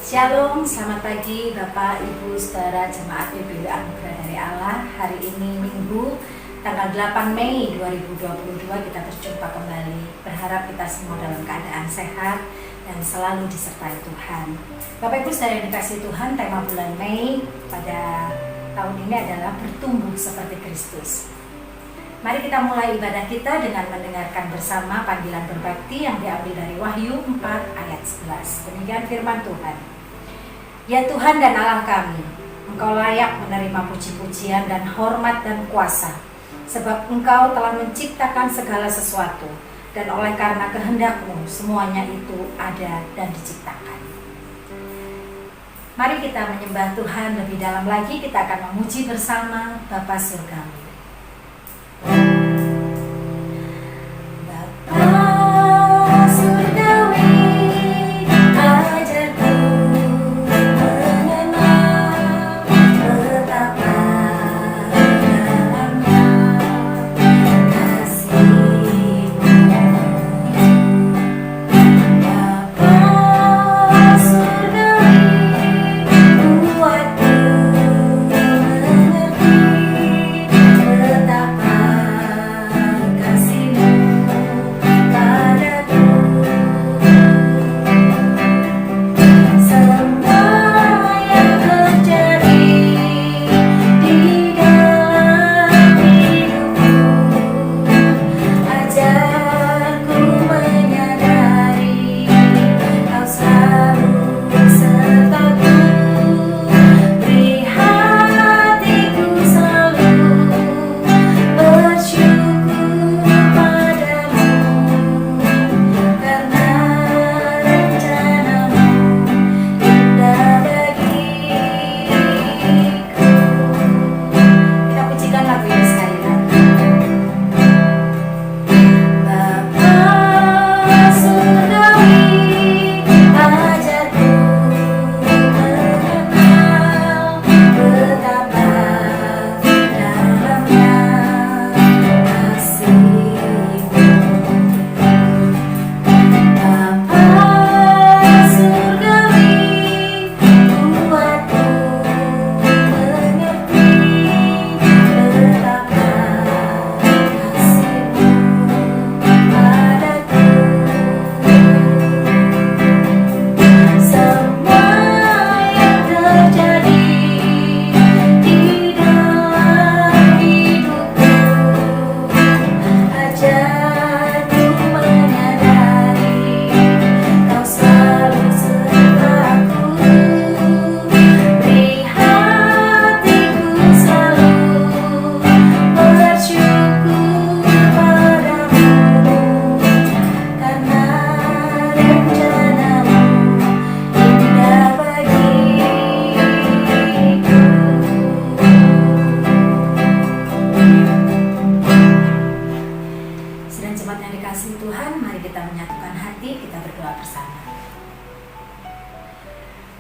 Shalom, selamat pagi Bapak, Ibu, Saudara, Jemaat PBW Anugerah dari Allah. Hari ini Minggu, tanggal 8 Mei 2022 kita berjumpa kembali. Berharap kita semua dalam keadaan sehat dan selalu disertai Tuhan. Bapak, Ibu, Saudara yang dikasihi Tuhan, tema bulan Mei pada tahun ini adalah bertumbuh seperti Kristus. Mari kita mulai ibadah kita dengan mendengarkan bersama panggilan berbakti yang diambil dari Wahyu 4 ayat 11. Demikian firman Tuhan. Ya Tuhan dan Allah kami, Engkau layak menerima puji-pujian dan hormat dan kuasa, sebab Engkau telah menciptakan segala sesuatu, dan oleh karena kehendak-Mu semuanya itu ada dan diciptakan. Mari kita menyembah Tuhan lebih dalam lagi. Kita akan memuji bersama Bapa Surgawi.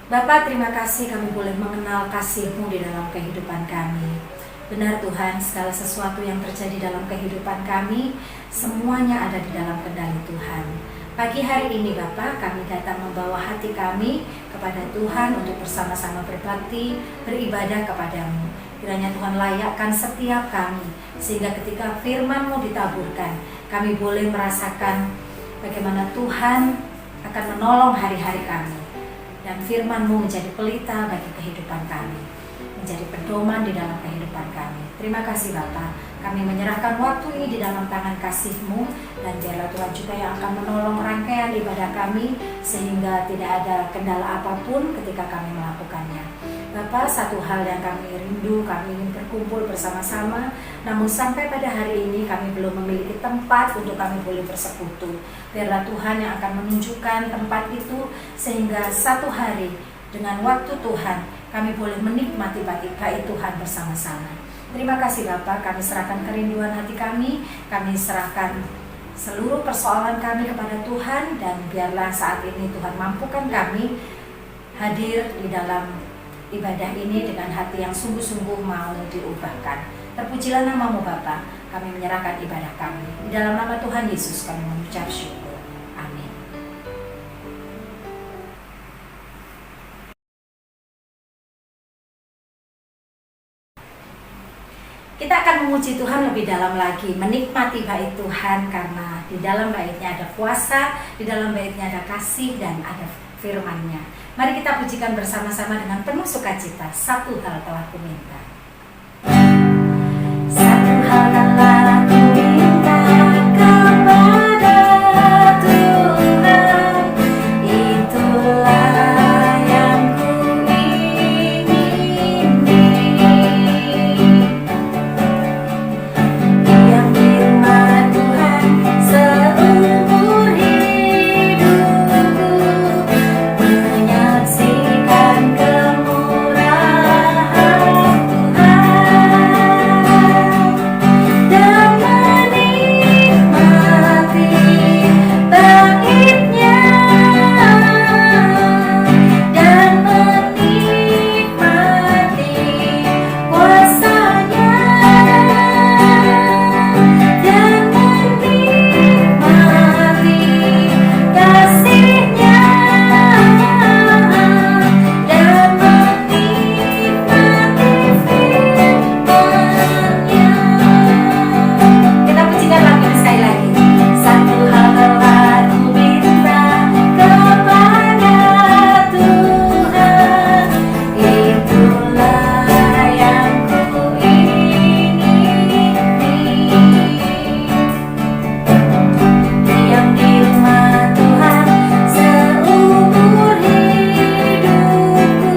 Bapa, terima kasih kami boleh mengenal kasih-Mu di dalam kehidupan kami. Benar Tuhan, segala sesuatu yang terjadi dalam kehidupan kami, semuanya ada di dalam kendali Tuhan. Pagi hari ini Bapa, kami datang membawa hati kami kepada Tuhan untuk bersama-sama berbakti, beribadah kepada-Mu. Kiranya Tuhan layakkan setiap kami, sehingga ketika firman-Mu ditaburkan, kami boleh merasakan bagaimana Tuhan akan menolong hari-hari kami. Dan firman-Mu menjadi pelita bagi kehidupan kami, menjadi pedoman di dalam kehidupan kami. Terima kasih Bapa, kami menyerahkan waktu ini di dalam tangan kasih-Mu, dan biarlah Tuhan juga yang akan menolong rangkaian ibadah kami, sehingga tidak ada kendala apapun ketika kami melakukannya. Bapa, satu hal yang kami rindu, kami ingin berkumpul bersama-sama, namun sampai pada hari ini kami belum memiliki tempat untuk kami boleh bersekutu. Biarlah Tuhan yang akan menunjukkan tempat itu, sehingga satu hari dengan waktu Tuhan kami boleh menikmati baik Tuhan bersama-sama. Terima kasih Bapa, kami serahkan kerinduan hati kami serahkan seluruh persoalan kami kepada Tuhan, dan biarlah saat ini Tuhan mampukan kami hadir di dalam ibadah ini dengan hati yang sungguh-sungguh mau diubahkan. Terpujilah nama-Mu Bapa, kami menyerahkan ibadah kami. Di dalam nama Tuhan Yesus kami mengucap syukur. Amin. memuji Tuhan lebih dalam lagi, menikmati bait Tuhan, karena di dalam baitnya ada kuasa, di dalam baitnya ada kasih, dan ada firman-Nya. Mari kita pujikan bersama-sama dengan penuh sukacita. Satu hal telah kuminta. Satu hal telah kuminta kepada Tuhan, itulah yang kuingini. Yang firman Tuhan seumur hidupku, menyaksikan kemurahan Tuhan dan menikmati baitnya, dan menikmati kuasanya, dan menikmati kasihnya, dan menikmati firman-Nya. Kita pujikan lagi sekali lagi. Satu hal telah kuminta kepada Tuhan, itulah yang kuingini. Diam di rumah Tuhan seumur hidupku,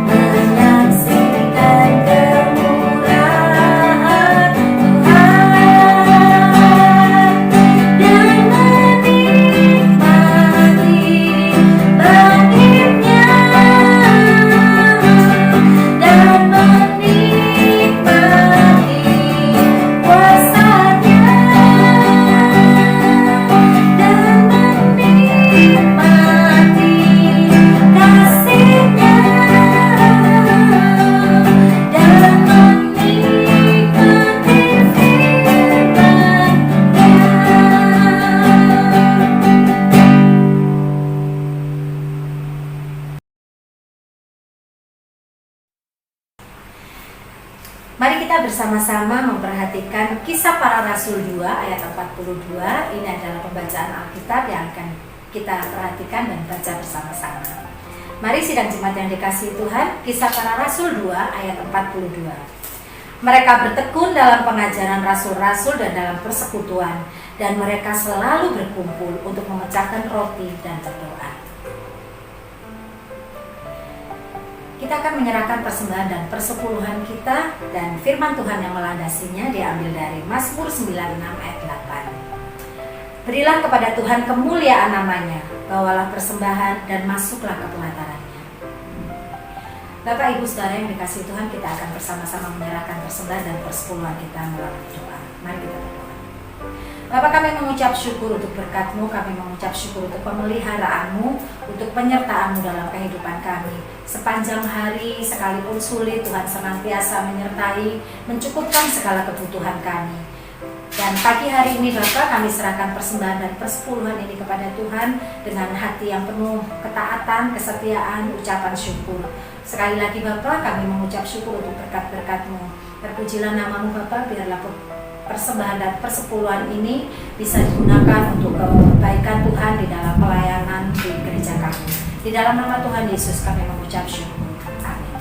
menyaksikan kemurahan Tuhan dan menikmati baitnya, dan menikmati kuasanya, dan menikmati kasihnya, dan menikmati firman-Nya. Mari kita bersama-sama memperhatikan Kisah Para Rasul 2 ayat 42. Ini adalah pembacaan Alkitab yang akan kita perhatikan dan baca bersama-sama. Mari sidang jemaat yang dikasihi Tuhan, Kisah Para Rasul 2 ayat 42. Mereka bertekun dalam pengajaran rasul-rasul dan dalam persekutuan, dan mereka selalu berkumpul untuk memecahkan roti dan berdoa. Kita akan menyerahkan persembahan dan persepuluhan kita, dan firman Tuhan yang melandasinya diambil dari Mazmur 96 ayat 8. Berilah kepada Tuhan kemuliaan namanya, bawalah persembahan dan masuklah ke pelatarannya. Bapak Ibu Saudara yang dikasihi Tuhan, kita akan bersama-sama menyerahkan persembahan dan persepuluhan kita melalui doa. Mari kita berdoa. Bapak, kami mengucap syukur untuk berkat-Mu, kami mengucap syukur untuk pemeliharaan-Mu, untuk penyertaan-Mu dalam kehidupan kami. Sepanjang hari, sekalipun sulit, Tuhan senantiasa menyertai, mencukupkan segala kebutuhan kami. Dan pagi hari ini Bapak, kami serahkan persembahan dan persepuluhan ini kepada Tuhan dengan hati yang penuh ketaatan, kesetiaan, ucapan syukur. Sekali lagi Bapak, kami mengucap syukur untuk berkat-berkat-Mu. Terpujilah nama-Mu Bapak, biarlah persembahan dan persepuluhan ini bisa digunakan untuk kebaikan Tuhan di dalam pelayanan di gereja kami. Di dalam nama Tuhan Yesus kami mengucap syukur. Amin.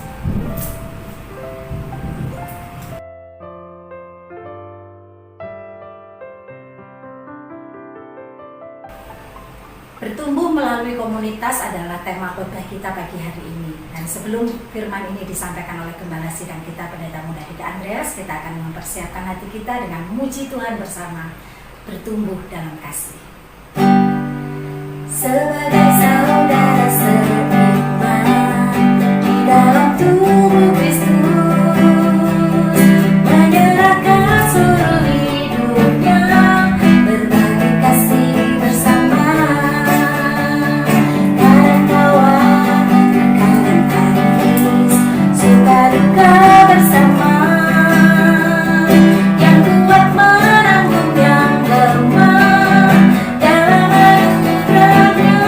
Bertumbuh melalui komunitas adalah tema khotbah kita pagi hari ini. Dan sebelum firman ini disampaikan oleh Gembala Sidang kita, Pendeta Muda Hida Andreas, kita akan mempersiapkan hati kita dengan memuji Tuhan bersama, bertumbuh dalam kasih. Sebagai saudara seiman di dalam tubuh Kristus, menyerahkan seluruh hidupnya, berbagi kasih bersama. Kadang tawa, kadang tangis, suka duka bersama. Yang kuat menanggung yang lemah, dalam anugerahnya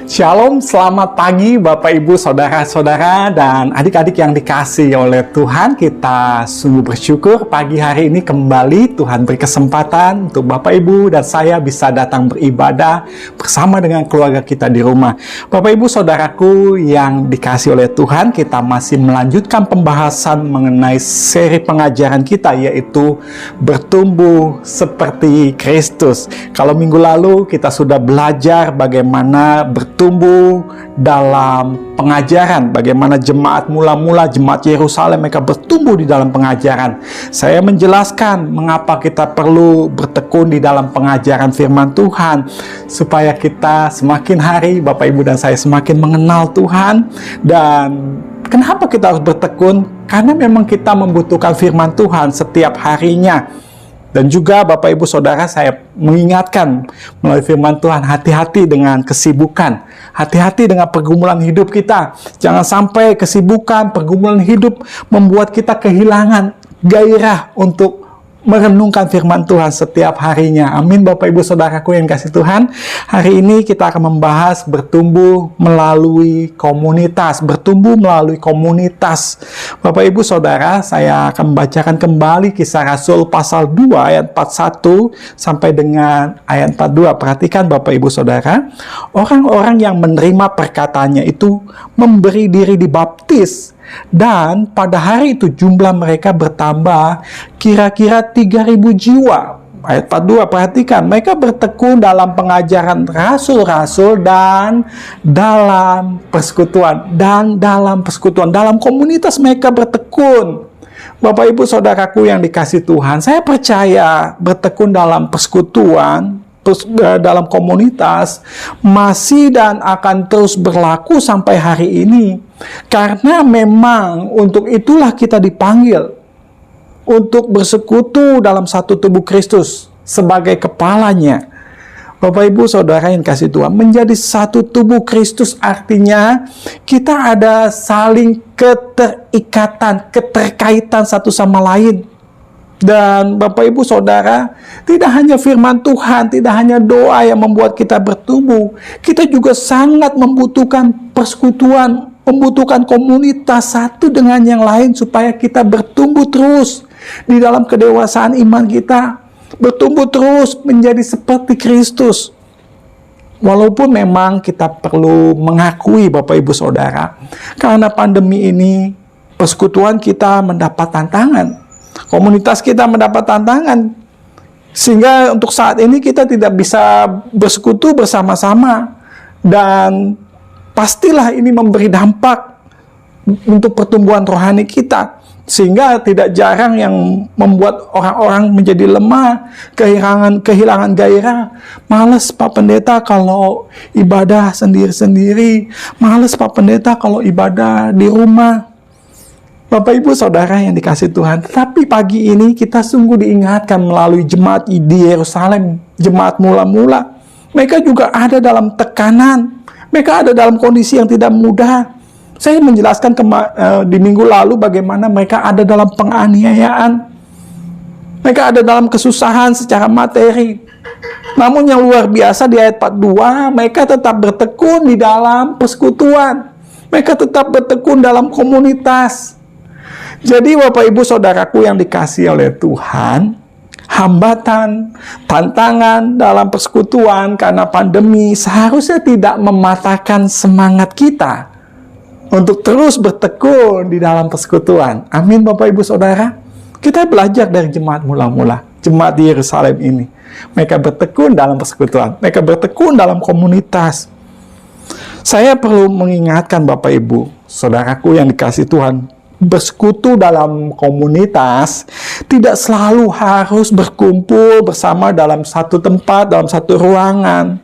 Shalom, selamat pagi Bapak Ibu, Saudara-saudara, dan adik-adik yang dikasihi oleh Tuhan. Kita sungguh bersyukur pagi hari ini kembali Tuhan beri kesempatan untuk Bapak Ibu dan saya bisa datang beribadah bersama dengan keluarga kita di rumah. Bapak Ibu, Saudaraku yang dikasihi oleh Tuhan, kita masih melanjutkan pembahasan mengenai seri pengajaran kita, yaitu bertumbuh seperti Kristus. Kalau minggu lalu kita sudah belajar bagaimana bertumbuh dalam pengajaran, bagaimana jemaat mula-mula, jemaat Yerusalem, mereka bertumbuh di dalam pengajaran. Saya menjelaskan mengapa kita perlu bertekun di dalam pengajaran firman Tuhan, supaya kita semakin hari, Bapak Ibu dan saya, semakin mengenal Tuhan. Dan kenapa kita harus bertekun? Karena memang kita membutuhkan firman Tuhan setiap harinya. Dan juga Bapak Ibu Saudara, saya mengingatkan melalui firman Tuhan, hati-hati dengan kesibukan, hati-hati dengan pergumulan hidup kita. Jangan sampai kesibukan, pergumulan hidup membuat kita kehilangan gairah untuk merenungkan firman Tuhan setiap harinya. Amin Bapak Ibu Saudaraku yang kasih Tuhan. Hari ini kita akan membahas bertumbuh melalui komunitas. Bertumbuh melalui komunitas. Bapak Ibu Saudara, saya akan membacakan kembali Kisah Rasul pasal 2 ayat 41 sampai dengan ayat 42. Perhatikan Bapak Ibu Saudara, orang-orang yang menerima perkataannya itu memberi diri dibaptis. Dan pada hari itu jumlah mereka bertambah kira-kira 3.000 jiwa. Ayat 42, perhatikan, mereka bertekun dalam pengajaran rasul-rasul dan dalam persekutuan. Dalam komunitas mereka bertekun. Bapak Ibu Saudaraku yang dikasih Tuhan, saya percaya bertekun dalam persekutuan, dalam komunitas masih dan akan terus berlaku sampai hari ini, karena memang untuk itulah kita dipanggil untuk bersekutu dalam satu tubuh Kristus sebagai kepalanya. Bapak Ibu Saudara yang kasih Tuhan, menjadi satu tubuh Kristus artinya kita ada saling keterkaitan satu sama lain. Dan Bapak Ibu Saudara, tidak hanya firman Tuhan, tidak hanya doa yang membuat kita bertumbuh, kita juga sangat membutuhkan persekutuan, membutuhkan komunitas satu dengan yang lain supaya kita bertumbuh terus di dalam kedewasaan iman kita, bertumbuh terus menjadi seperti Kristus. Walaupun memang kita perlu mengakui Bapak Ibu Saudara, karena pandemi ini persekutuan kita mendapat tantangan. Komunitas kita mendapat tantangan, sehingga untuk saat ini kita tidak bisa bersekutu bersama-sama. Dan pastilah ini memberi dampak untuk pertumbuhan rohani kita, sehingga tidak jarang yang membuat orang-orang menjadi lemah, kehilangan gairah. Males Pak Pendeta kalau ibadah sendiri-sendiri, males Pak Pendeta kalau ibadah di rumah. Bapak Ibu Saudara yang dikasih Tuhan, tetapi pagi ini kita sungguh diingatkan melalui jemaat di Yerusalem, jemaat mula-mula. Mereka juga ada dalam tekanan, mereka ada dalam kondisi yang tidak mudah. Saya menjelaskan di minggu lalu bagaimana mereka ada dalam penganiayaan, mereka ada dalam kesusahan secara materi. Namun yang luar biasa di ayat 42, mereka tetap bertekun di dalam persekutuan, mereka tetap bertekun dalam komunitas. Jadi Bapak Ibu Saudaraku yang dikasihi oleh Tuhan, hambatan, tantangan dalam persekutuan karena pandemi seharusnya tidak mematahkan semangat kita untuk terus bertekun di dalam persekutuan. Amin Bapak Ibu Saudara. Kita belajar dari jemaat mula-mula, jemaat di Yerusalem ini. Mereka bertekun dalam persekutuan, mereka bertekun dalam komunitas. Saya perlu mengingatkan Bapak Ibu Saudaraku yang dikasihi Tuhan, bersekutu dalam komunitas tidak selalu harus berkumpul bersama dalam satu tempat, dalam satu ruangan.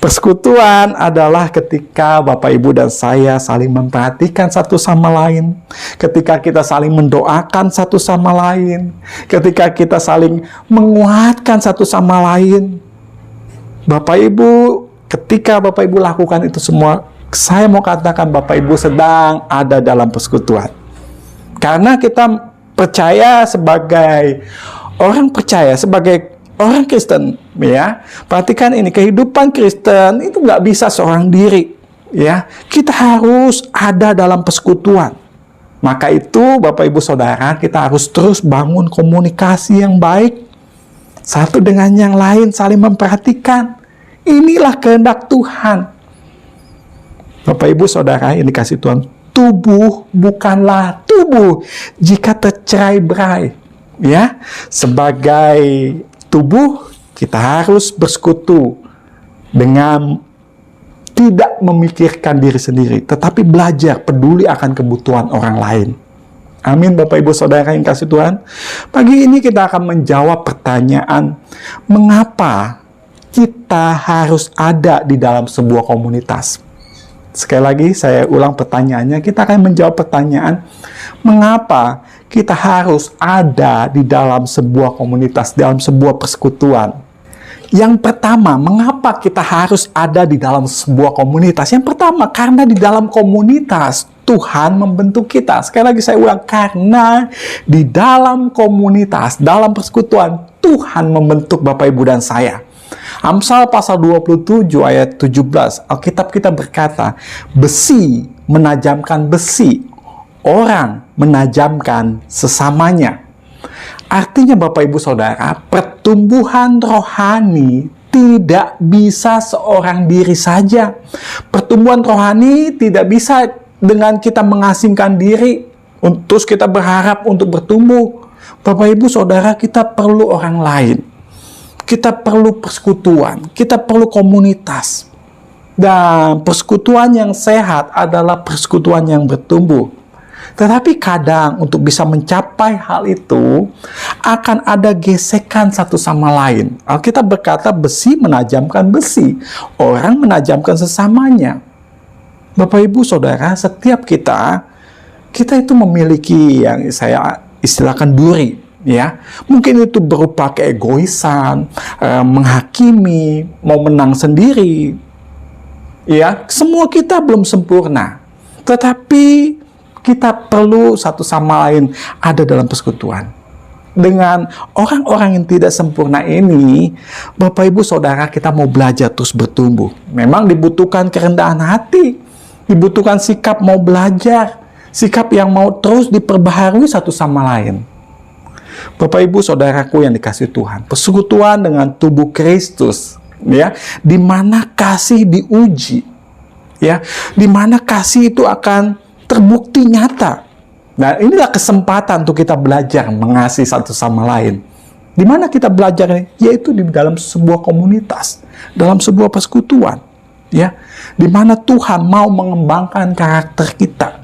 Persekutuan adalah ketika Bapak Ibu dan saya saling memperhatikan satu sama lain, ketika kita saling mendoakan satu sama lain, ketika kita saling menguatkan satu sama lain. Bapak Ibu, ketika Bapak Ibu lakukan itu semua, saya mau katakan Bapak Ibu sedang ada dalam persekutuan. Karena kita percaya sebagai orang percaya, sebagai Orang Kristen, ya, perhatikan ini, kehidupan Kristen itu nggak bisa seorang diri, ya. Kita harus ada dalam persekutuan. Maka itu, Bapak Ibu Saudara, kita harus terus bangun komunikasi yang baik, satu dengan yang lain, saling memperhatikan. Inilah kehendak Tuhan. Bapak Ibu Saudara, ini kasih Tuhan, tubuh bukanlah tubuh jika tercerai-berai, ya. Sebagai tubuh, kita harus bersekutu dengan tidak memikirkan diri sendiri, tetapi belajar peduli akan kebutuhan orang lain. Amin, Bapak Ibu Saudara yang kasih Tuhan. Pagi ini kita akan menjawab pertanyaan, mengapa kita harus ada di dalam sebuah komunitas? Sekali lagi saya ulang pertanyaannya, kita akan menjawab pertanyaan, mengapa kita harus ada di dalam sebuah komunitas, dalam sebuah persekutuan? Yang pertama, mengapa kita harus ada di dalam sebuah komunitas? Yang pertama, karena di dalam komunitas Tuhan membentuk kita. Sekali lagi saya ulang, karena di dalam komunitas, dalam persekutuan, Tuhan membentuk Bapak Ibu dan saya. Amsal pasal 27 ayat 17, Alkitab kita berkata, besi menajamkan besi, orang menajamkan sesamanya. Artinya Bapak Ibu Saudara, pertumbuhan rohani tidak bisa seorang diri saja. Pertumbuhan rohani tidak bisa dengan kita mengasingkan diri, terus kita berharap untuk bertumbuh. Bapak Ibu Saudara, kita perlu orang lain. Kita perlu persekutuan, kita perlu komunitas. Dan persekutuan yang sehat adalah persekutuan yang bertumbuh. Tetapi kadang untuk bisa mencapai hal itu akan ada gesekan satu sama lain. Alkitab berkata besi menajamkan besi, orang menajamkan sesamanya. Bapak Ibu Saudara, setiap kita itu memiliki yang saya istilahkan duri, ya. Mungkin itu berupa keegoisan, menghakimi, mau menang sendiri. Ya, semua kita belum sempurna. Tetapi kita perlu satu sama lain ada dalam persekutuan. Dengan orang-orang yang tidak sempurna ini, Bapak Ibu Saudara, kita mau belajar terus bertumbuh. Memang dibutuhkan kerendahan hati, dibutuhkan sikap mau belajar, sikap yang mau terus diperbaharui satu sama lain. Bapak Ibu Saudaraku yang dikasihi Tuhan, persekutuan dengan tubuh Kristus, ya, di mana kasih diuji, ya, di mana kasih itu akan terbukti nyata. Nah, inilah kesempatan untuk kita belajar mengasihi satu sama lain. Di mana kita belajar? Yaitu di dalam sebuah komunitas, dalam sebuah persekutuan, ya, di mana Tuhan mau mengembangkan karakter kita.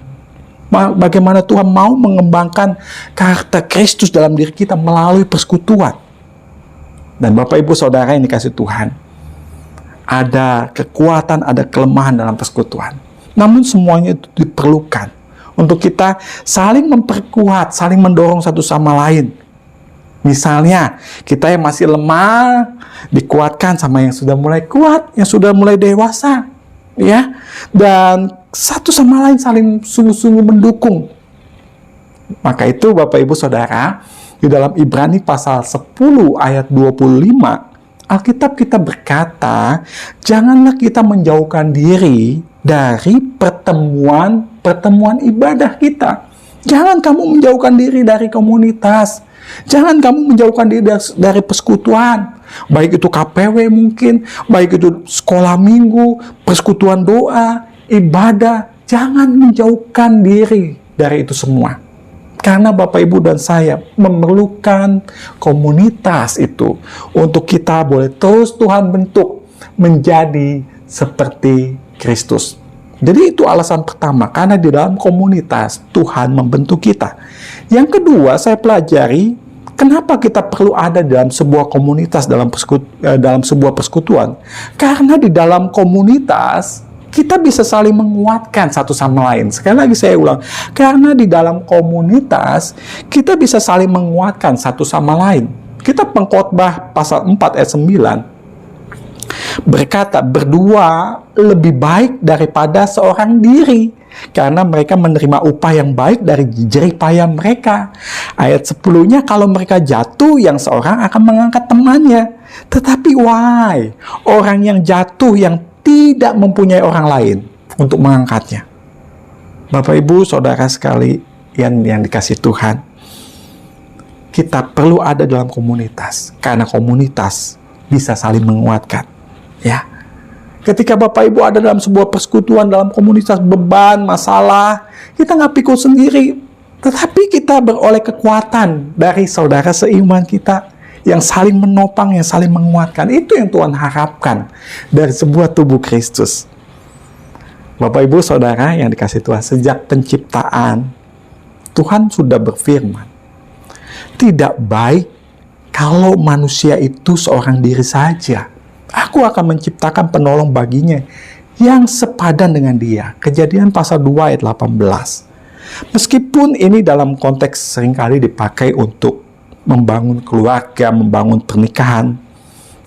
Bagaimana Tuhan mau mengembangkan karakter Kristus dalam diri kita melalui persekutuan. Dan Bapak Ibu Saudara yang dikasihi Tuhan, ada kekuatan, ada kelemahan dalam persekutuan. Namun semuanya itu diperlukan untuk kita saling memperkuat, saling mendorong satu sama lain. Misalnya, kita yang masih lemah dikuatkan sama yang sudah mulai kuat, yang sudah mulai dewasa, ya. Dan satu sama lain saling sungguh-sungguh mendukung. Maka itu Bapak Ibu Saudara, di dalam Ibrani pasal 10 ayat 25, Alkitab kita berkata, janganlah kita menjauhkan diri dari pertemuan ibadah kita. Jangan kamu menjauhkan diri dari komunitas. Jangan kamu menjauhkan diri dari persekutuan. Baik itu KPW mungkin, baik itu sekolah minggu, persekutuan doa, ibadah. Jangan menjauhkan diri dari itu semua. Karena Bapak Ibu dan saya memerlukan komunitas itu untuk kita boleh terus Tuhan bentuk menjadi seperti Kristus. Jadi itu alasan pertama, karena di dalam komunitas Tuhan membentuk kita. Yang kedua, saya pelajari kenapa kita perlu ada dalam sebuah komunitas, dalam sebuah persekutuan. Karena di dalam komunitas kita bisa saling menguatkan satu sama lain. Sekali lagi saya ulang, karena di dalam komunitas kita bisa saling menguatkan satu sama lain. Kitab Pengkhotbah pasal 4 ayat 9. berkata berdua lebih baik daripada seorang diri, karena mereka menerima upah yang baik dari jerih payah mereka. Ayat 10-nya, kalau mereka jatuh, yang seorang akan mengangkat temannya. Tetapi why? Orang yang jatuh yang tidak mempunyai orang lain untuk mengangkatnya. Bapak Ibu Saudara sekali yang dikasih Tuhan, kita perlu ada dalam komunitas, karena komunitas bisa saling menguatkan. Ya, ketika Bapak Ibu ada dalam sebuah persekutuan, dalam komunitas, beban, masalah, kita nggak pikul sendiri, tetapi kita beroleh kekuatan dari saudara seiman kita yang saling menopang, yang saling menguatkan. Itu yang Tuhan harapkan dari sebuah tubuh Kristus. Bapak Ibu Saudara yang dikasih Tuhan, sejak penciptaan, Tuhan sudah berfirman, tidak baik kalau manusia itu seorang diri saja. Aku akan menciptakan penolong baginya yang sepadan dengan dia. Kejadian pasal 2 ayat 18. Meskipun ini dalam konteks seringkali dipakai untuk membangun keluarga, membangun pernikahan,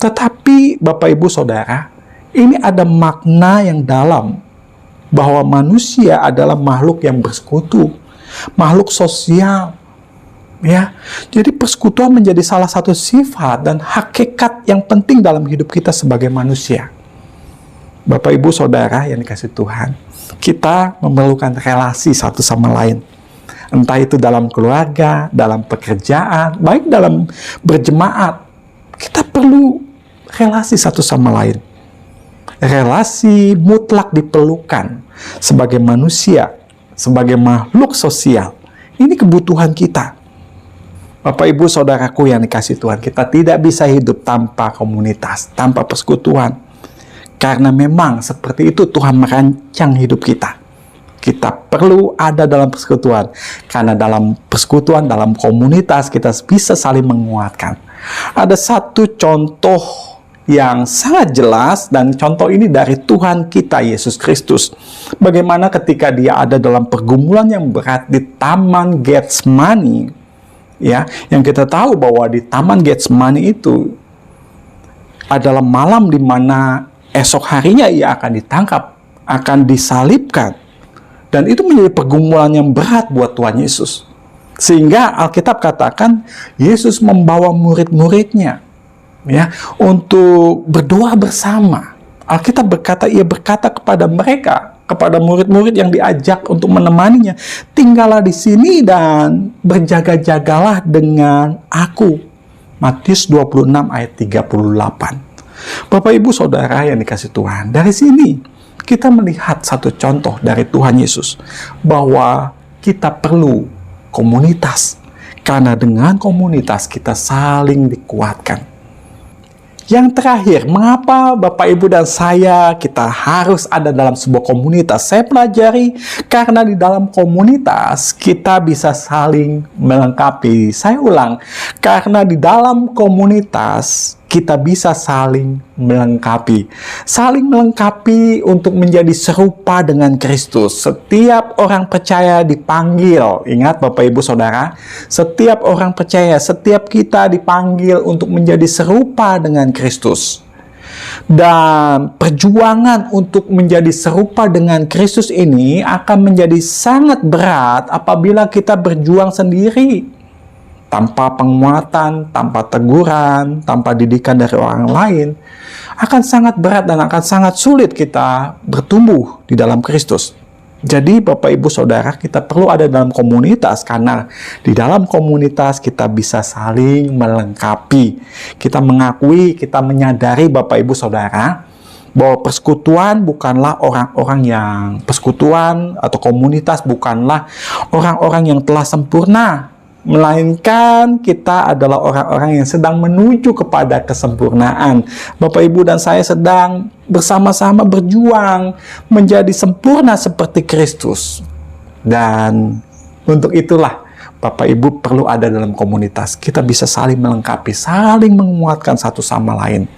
tetapi Bapak Ibu Saudara, ini ada makna yang dalam, bahwa manusia adalah makhluk yang bersekutu, makhluk sosial. Ya, jadi persekutuan menjadi salah satu sifat dan hakikat yang penting dalam hidup kita sebagai manusia. Bapak Ibu Saudara yang dikasih Tuhan, kita memerlukan relasi satu sama lain. Entah itu dalam keluarga, dalam pekerjaan, baik dalam berjemaat, kita perlu relasi satu sama lain. Relasi mutlak diperlukan sebagai manusia, sebagai makhluk sosial. Ini kebutuhan kita. Bapak Ibu Saudaraku yang dikasih Tuhan, kita tidak bisa hidup tanpa komunitas, tanpa persekutuan. Karena memang seperti itu Tuhan merancang hidup kita. Kita perlu ada dalam persekutuan. Karena dalam persekutuan, dalam komunitas, kita bisa saling menguatkan. Ada satu contoh yang sangat jelas, dan contoh ini dari Tuhan kita Yesus Kristus. Bagaimana ketika dia ada dalam pergumulan yang berat di Taman Getsemani, ya, yang kita tahu bahwa di Taman Getsemani itu adalah malam di mana esok harinya ia akan ditangkap, akan disalibkan, dan itu menjadi pergumulan yang berat buat Tuhan Yesus. Sehingga Alkitab katakan Yesus membawa murid-muridnya, ya, untuk berdoa bersama. Alkitab berkata, ia berkata kepada mereka, kepada murid-murid yang diajak untuk menemaninya, tinggallah di sini dan berjaga-jagalah dengan aku. Matius 26 ayat 38. Bapak Ibu Saudara yang dikasih Tuhan, dari sini kita melihat satu contoh dari Tuhan Yesus, bahwa kita perlu komunitas, karena dengan komunitas kita saling dikuatkan. Yang terakhir, mengapa Bapak Ibu dan saya kita harus ada dalam sebuah komunitas? Saya pelajari karena di dalam komunitas kita bisa saling melengkapi. Saya ulang, karena di dalam komunitas kita bisa saling melengkapi. Saling melengkapi untuk menjadi serupa dengan Kristus. Setiap orang percaya dipanggil. Ingat Bapak Ibu Saudara, setiap orang percaya, setiap kita dipanggil untuk menjadi serupa dengan Kristus. Dan perjuangan untuk menjadi serupa dengan Kristus ini akan menjadi sangat berat apabila kita berjuang sendiri. Tanpa penguatan, tanpa teguran, tanpa didikan dari orang lain, akan sangat berat dan akan sangat sulit kita bertumbuh di dalam Kristus. Jadi Bapak Ibu Saudara, kita perlu ada dalam komunitas, karena di dalam komunitas kita bisa saling melengkapi. Kita mengakui, kita menyadari Bapak Ibu Saudara, bahwa persekutuan bukanlah orang-orang yang, persekutuan atau komunitas bukanlah orang-orang yang telah sempurna, melainkan kita adalah orang-orang yang sedang menuju kepada kesempurnaan. Bapak Ibu dan saya sedang bersama-sama berjuang menjadi sempurna seperti Kristus. Dan untuk itulah Bapak Ibu perlu ada dalam komunitas. Kita bisa saling melengkapi, saling menguatkan satu sama lain.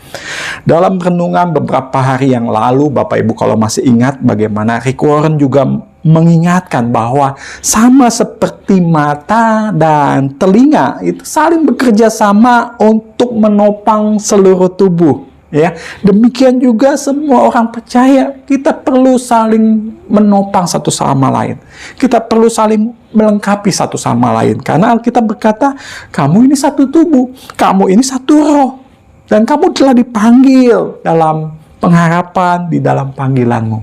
Dalam renungan beberapa hari yang lalu, Bapak Ibu kalau masih ingat bagaimana Rick Warren juga mengingatkan bahwa sama seperti mata dan telinga itu saling bekerja sama untuk menopang seluruh tubuh. Ya, demikian juga semua orang percaya kita perlu saling menopang satu sama lain. Kita perlu saling melengkapi satu sama lain. Karena Alkitab berkata, kamu ini satu tubuh, kamu ini satu roh. Dan kamu telah dipanggil dalam pengharapan di dalam panggilanmu.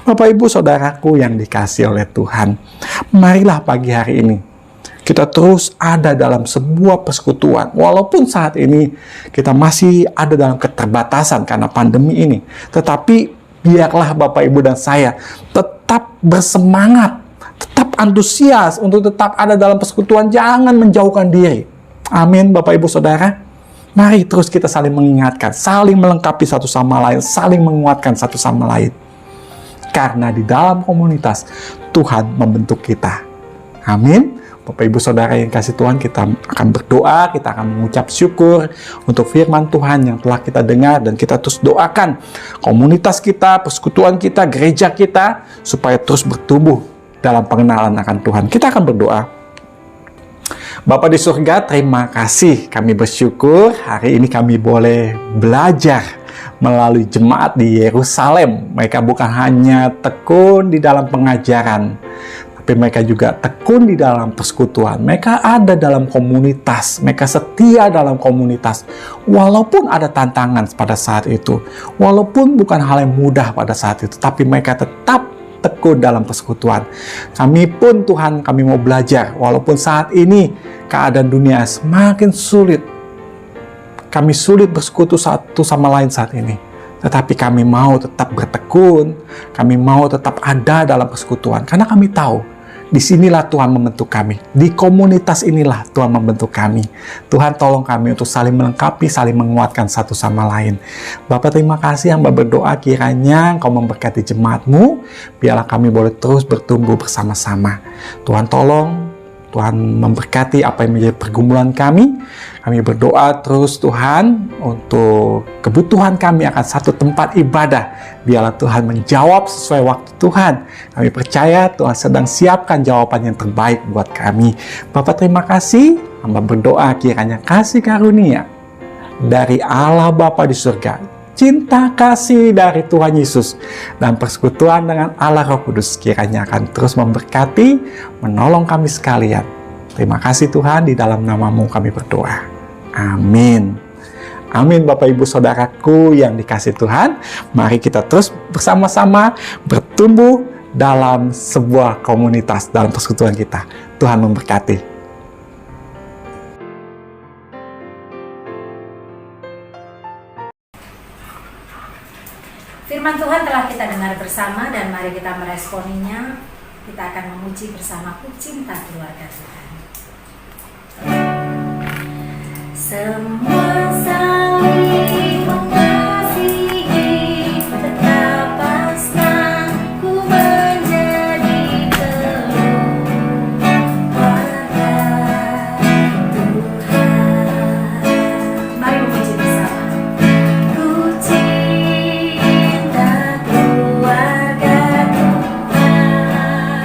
Bapak Ibu Saudaraku yang dikasihi oleh Tuhan, marilah pagi hari ini kita terus ada dalam sebuah persekutuan. Walaupun saat ini kita masih ada dalam keterbatasan karena pandemi ini. Tetapi biarlah Bapak Ibu dan saya tetap bersemangat, tetap antusias untuk tetap ada dalam persekutuan. Jangan menjauhkan diri. Amin Bapak Ibu Saudara. Mari terus kita saling mengingatkan, saling melengkapi satu sama lain, saling menguatkan satu sama lain. Karena di dalam komunitas Tuhan membentuk kita. Amin. Bapak Ibu Saudara yang kasih Tuhan, kita akan berdoa, kita akan mengucap syukur untuk firman Tuhan yang telah kita dengar, dan kita terus doakan komunitas kita, persekutuan kita, gereja kita supaya terus bertumbuh dalam pengenalan akan Tuhan. Kita akan berdoa. Bapa di surga, terima kasih, kami bersyukur hari ini kami boleh belajar melalui jemaat di Yerusalem. Mereka bukan hanya tekun di dalam pengajaran, tapi mereka juga tekun di dalam persekutuan. Mereka ada dalam komunitas, mereka setia dalam komunitas. Walaupun ada tantangan pada saat itu, walaupun bukan hal yang mudah pada saat itu, tapi mereka tetap tekun dalam persekutuan. Kami pun Tuhan, kami mau belajar, walaupun saat ini keadaan dunia semakin sulit, kami sulit bersekutu satu sama lain saat ini. Tetapi kami mau tetap bertekun, kami mau tetap ada dalam persekutuan. Karena kami tahu, disinilah Tuhan membentuk kami. Di komunitas inilah Tuhan membentuk kami. Tuhan tolong kami untuk saling melengkapi, saling menguatkan satu sama lain. Bapak terima kasih, hamba berdoa kiranya Engkau memberkati jemaat-Mu. Biarlah kami boleh terus bertumbuh bersama-sama. Tuhan tolong, Tuhan memberkati apa yang menjadi pergumulan kami. Kami berdoa terus Tuhan untuk kebutuhan kami akan satu tempat ibadah. Biarlah Tuhan menjawab sesuai waktu Tuhan. Kami percaya Tuhan sedang siapkan jawaban yang terbaik buat kami. Bapak terima kasih. Hamba berdoa kiranya kasih karunia dari Allah Bapa di surga, cinta kasih dari Tuhan Yesus, dan persekutuan dengan Allah Roh Kudus kiranya akan terus memberkati, menolong kami sekalian. Terima kasih Tuhan, di dalam nama-Mu kami berdoa. Amin. Amin Bapak Ibu Saudaraku yang dikasihi Tuhan. Mari kita terus bersama-sama bertumbuh dalam sebuah komunitas, dalam persekutuan kita. Tuhan memberkati. Firman Tuhan telah kita dengar bersama, dan mari kita meresponinya. Kita akan memuji bersama Kucinta Keluarga Tuhan. Semua saling mengasihi, betapa senang ku menjadi keluarga Tuhan. Mari memuji bersama. Ku cinta keluarga Tuhan,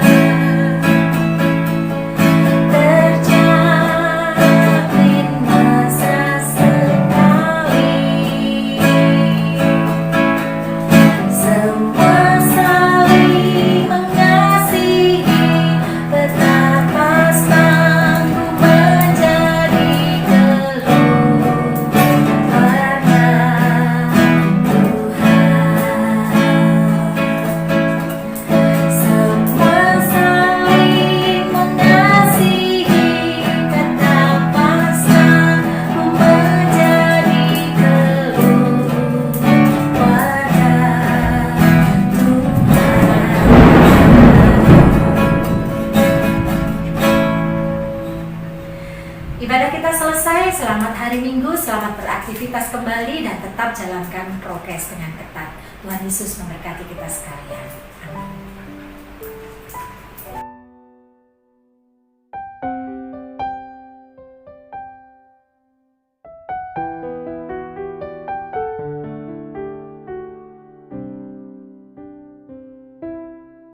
terjalin masa sekali. Semua saling mengasihi, betapa senang ku menjadi keluarga Tuhan. Semua saling mengasihi, betapa senang ku menjadi keluarga Tuhan. Ibadah kita selesai. Selamat hari Minggu, selamat beraktivitas kembali, dan tetap jalankan prokes dengan ketat. Tuhan Yesus memberkati kita sekalian.